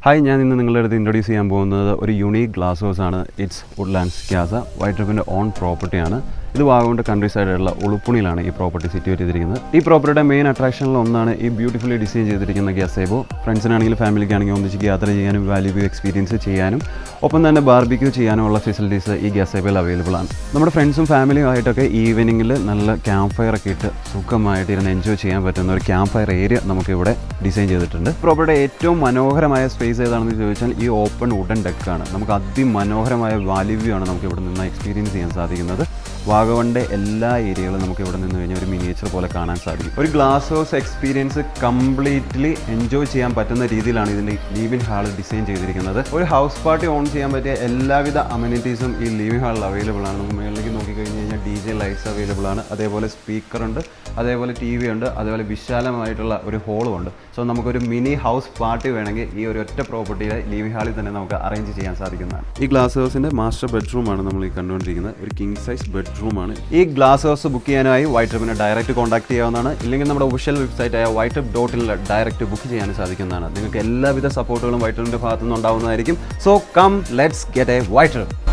Hi, ഞാൻ ഇന്ന് നിങ്ങളുടെ അടുത്ത് ഇൻട്രൊഡ്യൂസ് ചെയ്യാൻ പോകുന്നത് ഒരു യൂണീക്ക് ഗ്ലാസ് ഹൗസ് ആണ്. It's Woodlands casa. വൈറ്റ് ട്രിപ്പിൻ്റെ ഓൺ പ്രോപ്പർട്ടിയാണ്. ഇത് വാഗമൺ കൺട്രി സൈഡിലുള്ള ഉളുപ്പുണിയിലാണ് ഈ പ്രോപ്പർട്ടി സിറ്റുവേറ്റ് ചെയ്തിരിക്കുന്നത്. ഈ പ്രോപ്പർട്ടിയുടെ മെയിൻ അട്രാക്ഷനിൽ ഒന്നാണ് ഈ ബ്യൂട്ടിഫുള്ളി ഡിസൈൻ ചെയ്തിരിക്കുന്ന ഗസേബോ. ഫ്രണ്ട്സിനാണെങ്കിലും ഫാമിലിക്കാണെങ്കിലും ഒന്നിച്ച് യാത്ര ചെയ്യാനും വാല്യൂ എക്സ്പീരിയൻസ് ചെയ്യാനും ഒപ്പം തന്നെ ബാർബിക്യൂ ചെയ്യാനുമുള്ള ഫെസിലിറ്റീസ് ഈ ഗസേബോയിൽ അവൈലബിൾ ആണ്. നമ്മുടെ ഫ്രണ്ട്സും ഫാമിലിയും ആയിട്ടൊക്കെ ഈവനിങ്ങിൽ നല്ല ക്യാമ്പ് ഫയർ ഒക്കെ ഇട്ട് സുഖമായിട്ട് ഇരുന്ന് എൻജോയ് ചെയ്യാൻ പറ്റുന്ന ഒരു ക്യാമ്പ് ഫയർ ഏരിയ നമുക്കിവിടെ ഡിസൈൻ ചെയ്തിട്ടുണ്ട്. പ്രോപ്പർട്ടിയുടെ ഏറ്റവും മനോഹരമായ സ്പേസ് ഏതാണെന്ന് ചോദിച്ചാൽ ഈ ഓപ്പൺ വുഡൻ ഡെക്കാണ്. നമുക്ക് അതിമനോഹരമായ വാല്യൂ വ്യൂ ആണ് നമുക്ക് ഇവിടെ നിന്ന് എക്സ്പീരിയൻസ് ചെയ്യാൻ സാധിക്കുന്നത്. വാഗമണിൻ്റെ എല്ലാ ഏരിയകളും നമുക്ക് ഇവിടെ നിന്ന് കഴിഞ്ഞാൽ ഒരു മിനിയേച്ചർ പോലെ കാണാൻ സാധിക്കും. ഒരു glass house experience completely enjoy ചെയ്യാൻ പറ്റുന്ന രീതിയിലാണ് ഇതിൻ്റെ ലീവിംഗ് ഹാൾ ഡിസൈൻ ചെയ്തിരിക്കുന്നത്. ഒരു ഹൗസ് പാർട്ടി ഓൺ ചെയ്യാൻ പറ്റിയ എല്ലാവിധ അമ്യൂണിറ്റീസും ഈ ലീവിംഗ് ഹാളിൽ അവൈലബിൾ ആണ്. നമുക്ക് മുകളിലേക്ക് നോക്കിക്കഴിഞ്ഞ് കഴിഞ്ഞാൽ DJ ലൈറ്റ്സ് അവൈലബിൾ ആണ്, അതേപോലെ സ്പീക്കറുണ്ട്, അതേപോലെ TV ഉണ്ട്, അതേപോലെ വിശാലമായിട്ടുള്ള ഒരു ഹോളും ഉണ്ട്. സോ നമുക്കൊരു മിനി ഹൗസ് പാർട്ടി വേണമെങ്കിൽ ഈ ഒരു ഒറ്റ പ്രോപ്പർട്ടിയിലെ ലീവിംഗ് ഹാളിൽ തന്നെ നമുക്ക് അറേഞ്ച് ചെയ്യാൻ സാധിക്കുന്നതാണ്. ഈ ഗ്ലാസ് ഹൗസിൻ്റെ മാസ്റ്റർ ബെഡ്റൂമാണ് നമ്മൾ ഈ കണ്ടുകൊണ്ടിരിക്കുന്നത്. ഒരു കിങ് സൈസ് ബെഡ്റൂമാണ്. ഈ ഗ്ലാസ് ഹൗസ് ബുക്ക് ചെയ്യാനായി വൈറ്റ് ട്രിപ്പിനെ ഡയറക്റ്റ് കോൺടാക്ട് ചെയ്യാവുന്നതാണ്. ഇല്ലെങ്കിൽ നമ്മുടെ ഒഫീഷ്യൽ വെബ്സൈറ്റായ whitetrip.in ഡയറക്റ്റ് ബുക്ക് ചെയ്യാൻ സാധിക്കുന്നതാണ്. നിങ്ങൾക്ക് എല്ലാവിധ സപ്പോർട്ടുകളും വൈറ്റ് ട്രിപ്പിൻ്റെ ഭാഗത്തുനിന്ന് ഉണ്ടാവുന്നതായിരിക്കും. So come, let's get a white trip.